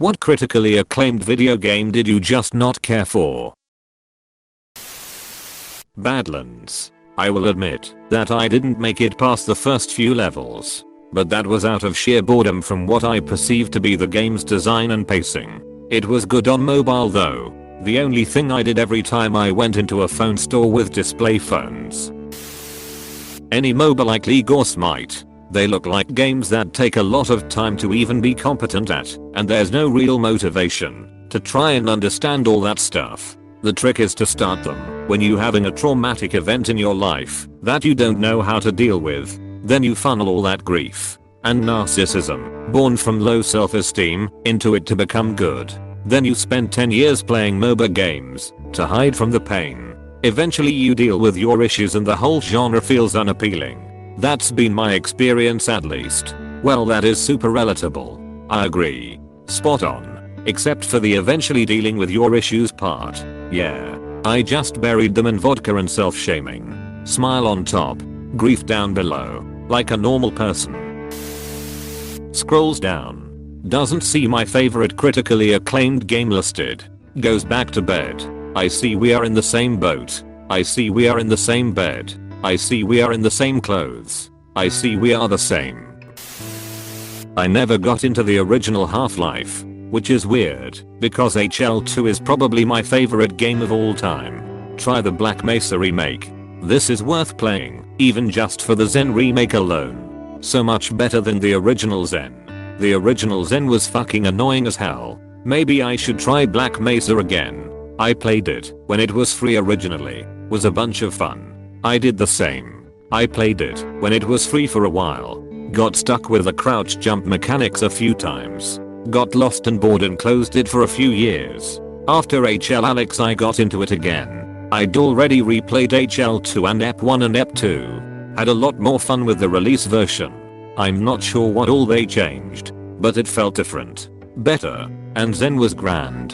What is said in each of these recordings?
What critically acclaimed video game did you just not care for? Badlands. I will admit that I didn't make it past the first few levels, but that was out of sheer boredom from what I perceived to be the game's design and pacing. It was good on mobile though. The only thing I did every time I went into a phone store with display phones. Any MOBA like League or Smite, they look like games that take a lot of time to even be competent at, and there's no real motivation to try and understand all that stuff. The trick is to start them when you're having a traumatic event in your life that you don't know how to deal with. Then you funnel all that grief and narcissism, born from low self-esteem, into it to become good. Then you spend 10 years playing MOBA games to hide from the pain. Eventually you deal with your issues and the whole genre feels unappealing. That's been my experience at least. Well, that is super relatable. I agree. Spot on. Except for the eventually dealing with your issues part. Yeah. I just buried them in vodka and self-shaming. Smile on top, grief down below, like a normal person. Scrolls down. Doesn't see my favorite critically acclaimed game listed. Goes back to bed. I see we are in the same boat. I see we are in the same bed. I see we are in the same clothes. I see we are the same. I never got into the original Half-Life, which is weird because HL2 is probably my favorite game of all time. Try the Black Mesa remake. This is worth playing, even just for the Zen remake alone. So much better than the original Zen. The original Zen was fucking annoying as hell. Maybe I should try Black Mesa again. I played it when it was free originally. Was a bunch of fun. I did the same. I played it when it was free for a while. Got stuck with the crouch jump mechanics a few times. Got lost and bored and closed it for a few years. After HL Alex I got into it again. I'd already replayed HL2 and EP1 and EP2. Had a lot more fun with the release version. I'm not sure what all they changed, but it felt different, better, and Zen was grand.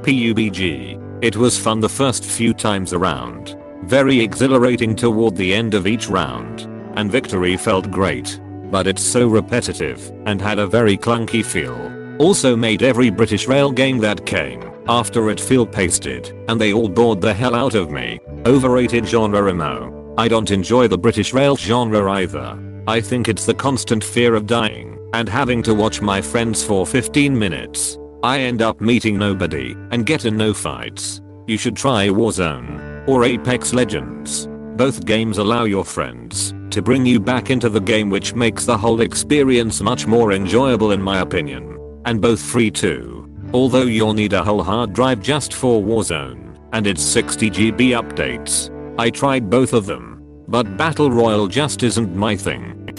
PUBG. It was fun the first few times around. Very exhilarating toward the end of each round. And victory felt great. But it's so repetitive and had a very clunky feel. Also made every British rail game that came after it feel pasted, and they all bored the hell out of me. Overrated genre MMO. I don't enjoy the British rail genre either. I think it's the constant fear of dying and having to watch my friends for 15 minutes. I end up meeting nobody and get in no fights. You should try Warzone or Apex Legends. Both games allow your friends to bring you back into the game, which makes the whole experience much more enjoyable in my opinion. And both free too. Although you'll need a whole hard drive just for Warzone and its 60 GB updates. I tried both of them, but Battle Royale just isn't my thing.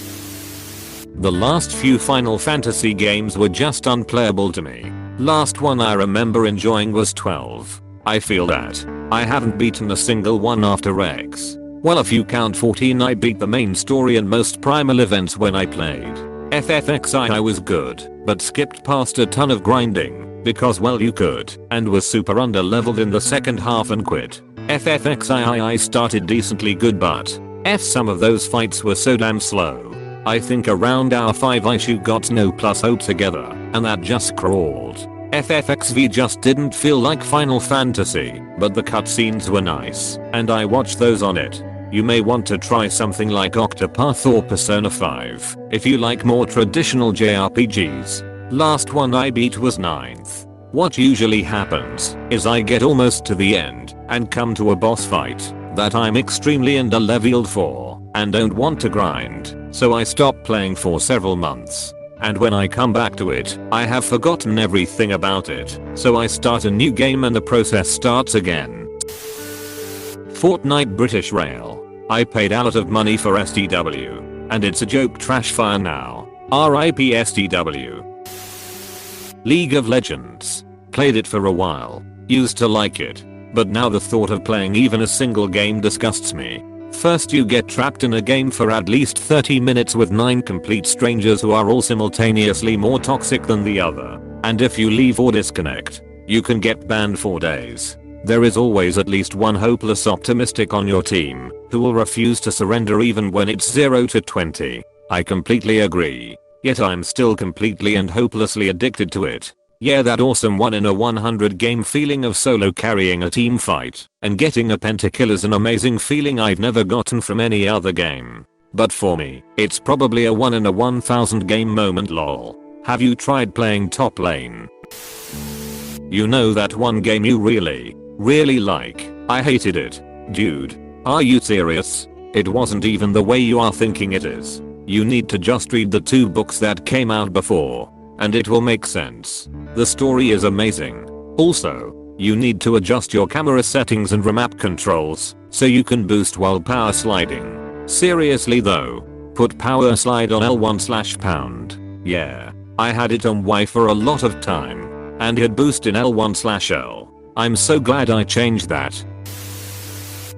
The last few Final Fantasy games were just unplayable to me. Last one I remember enjoying was 12. I feel that I haven't beaten a single one after X. Well, if you count 14, I beat the main story and most primal events when I played. FFXI I was good, but skipped past a ton of grinding because well you could, and was super underleveled in the second half and quit. FFXI I started decently good, but some of those fights were so damn slow. I think around hour 5 I got no plus hope together, and that just crawled. FFXV just didn't feel like Final Fantasy, but the cutscenes were nice, and I watched those on it. You may want to try something like Octopath or Persona 5 if you like more traditional JRPGs. Last one I beat was 9th. What usually happens is I get almost to the end and come to a boss fight that I'm extremely underleveled for and don't want to grind, so I stop playing for several months. And when I come back to it, I have forgotten everything about it, so I start a new game and the process starts again. Fortnite British Rail. I paid a lot of money for STW, and it's a joke trash fire now. RIP STW. League of Legends. Played it for a while. Used to like it. But now the thought of playing even a single game disgusts me. First you get trapped in a game for at least 30 minutes with 9 complete strangers who are all simultaneously more toxic than the other. And if you leave or disconnect, you can get banned for days. There is always at least one hopeless optimistic on your team who will refuse to surrender even when it's 0 to 20. I completely agree. yet I'm still completely and hopelessly addicted to it. Yeah, that awesome 1 in a 100 game feeling of solo carrying a team fight and getting a pentakill is an amazing feeling I've never gotten from any other game. But for me, it's probably a 1 in a 1000 game moment lol. Have you tried playing top lane? You know that one game you really like? I hated it. Dude. Are you serious? It wasn't even the way you are thinking it is. You need to just read the 2 books that came out before, and it will make sense. The story is amazing. Also, you need to adjust your camera settings and remap controls so you can boost while power sliding. Seriously though, put power slide on L1/pound. Yeah, I had it on Y for a lot of time and had boost in L1/L. I'm so glad I changed that.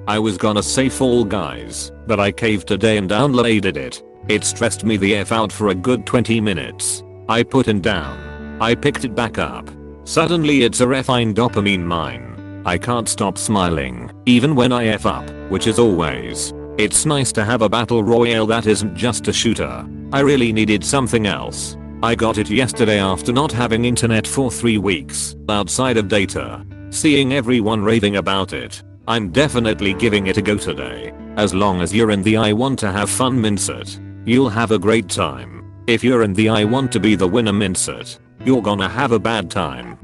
I was gonna say Fall Guys, but I caved today and downloaded it. It stressed me the F out for a good 20 minutes. I put it down. I picked it back up. Suddenly it's a refined dopamine mine. I can't stop smiling, even when I F up, which is always. It's nice to have a battle royale that isn't just a shooter. I really needed something else. I got it yesterday after not having internet for 3 weeks, outside of data. Seeing everyone raving about it, I'm definitely giving it a go today. As long as you're in the I want to have fun mindset, you'll have a great time. If you're in the I want to be the winner mindset, you're gonna have a bad time.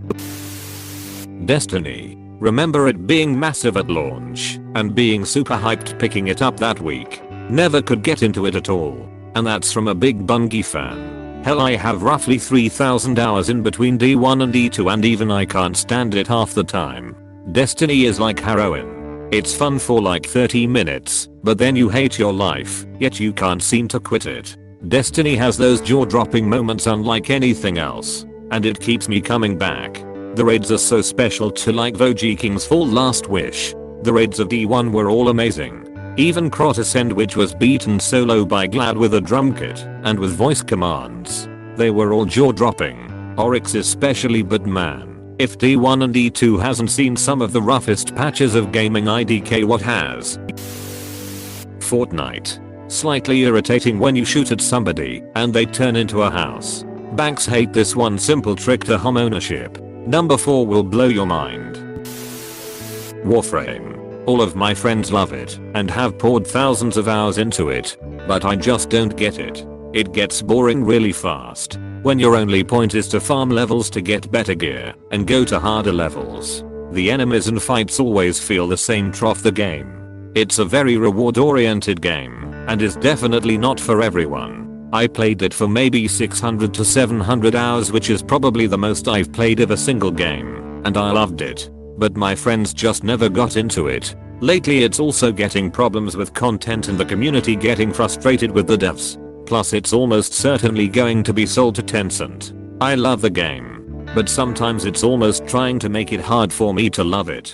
Destiny. Remember it being massive at launch and being super hyped picking it up that week. Never could get into it at all. And that's from a big Bungie fan. Hell, I have roughly 3000 hours in between D1 and D2 and even I can't stand it half the time. Destiny is like heroin. It's fun for like 30 minutes, but then you hate your life, yet you can't seem to quit it. Destiny has those jaw-dropping moments unlike anything else, and it keeps me coming back. The raids are so special to like VOG King's Fall Last Wish. The raids of D1 were all amazing. Even Krot Ascend, which was beaten solo by Glad with a drum kit and with voice commands. They were all jaw-dropping. Oryx especially, but man, if D1 and D2 hasn't seen some of the roughest patches of gaming IDK, what has? Fortnite. Slightly irritating when you shoot at somebody and they turn into a house. Banks hate this one simple trick to home ownership. Number 4 will blow your mind. Warframe. All of my friends love it and have poured thousands of hours into it, but I just don't get it. It gets boring really fast when your only point is to farm levels to get better gear and go to harder levels. The enemies and fights always feel the same trough the game. It's a very reward oriented game and is definitely not for everyone. I played it for maybe 600 to 700 hours, which is probably the most I've played of a single game, and I loved it. But my friends just never got into it. Lately it's also getting problems with content and the community getting frustrated with the devs. Plus it's almost certainly going to be sold to Tencent. I love the game, but sometimes it's almost trying to make it hard for me to love it.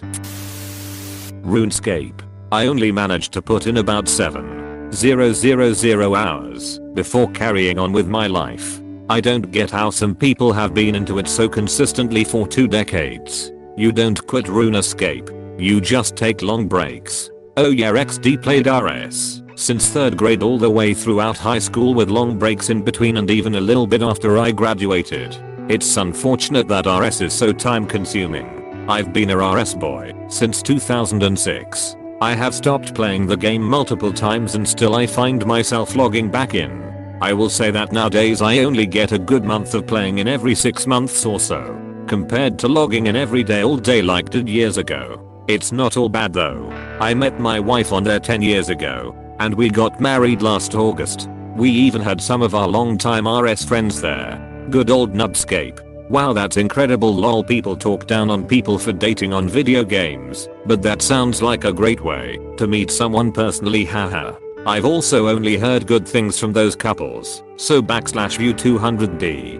RuneScape. I only managed to put in about 7,000 hours before carrying on with my life. I don't get how some people have been into it so consistently for 2 decades. You don't quit RuneScape, you just take long breaks. Oh yeah, XD played RS since 3rd grade all the way throughout high school with long breaks in between and even a little bit after I graduated. It's unfortunate that RS is so time consuming. I've been a RS boy since 2006. I have stopped playing the game multiple times and still I find myself logging back in. I will say that nowadays I only get a good month of playing in every 6 months or so, compared to logging in every day all day like did years ago. It's not all bad though. I met my wife on there 10 years ago, and we got married last August. We even had some of our longtime RS friends there. Good old Nubscape. Wow, that's incredible. Lol, people talk down on people for dating on video games, but that sounds like a great way to meet someone personally, haha. I've also only heard good things from those couples, so /view 200D.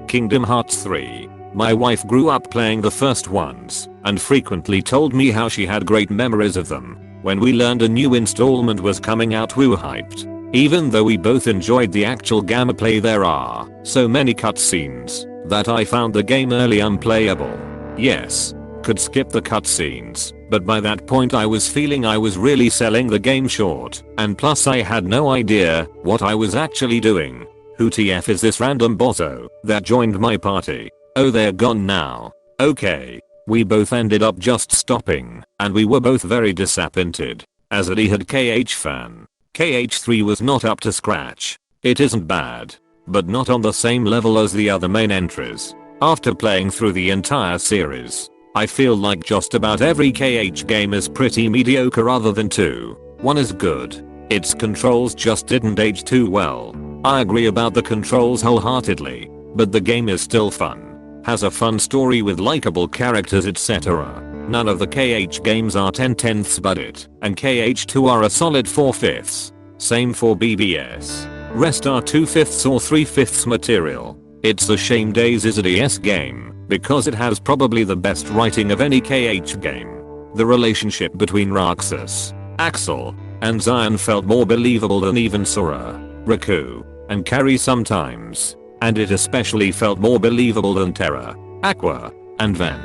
Kingdom Hearts 3. My wife grew up playing the first ones and frequently told me how she had great memories of them. When we learned a new installment was coming out, we were hyped. Even though we both enjoyed the actual gameplay, there are so many cutscenes that I found the game early unplayable. Yes, could skip the cutscenes, but by that point I was feeling I was really selling the game short, and plus I had no idea what I was actually doing. Who TF is this random bozo that joined my party? Oh, they're gone now. Okay. We both ended up just stopping, and we were both very disappointed. As a diehard KH fan, KH3 was not up to scratch. It isn't bad, but not on the same level as the other main entries. After playing through the entire series, I feel like just about every KH game is pretty mediocre other than 2. 1 is good. Its controls just didn't age too well. I agree about the controls wholeheartedly, but the game is still fun. Has a fun story with likable characters, etc. None of the KH games are 10/10ths budget, and KH2 are a solid 4/5. Same for BBS. Rest are 2/5 or 3/5 material. It's a shame Days is a DS game, because it has probably the best writing of any KH game. The relationship between Roxas, Axel, and Zion felt more believable than even Sora, Riku, and Carrie sometimes. And it especially felt more believable than Terra, Aqua, and Ven.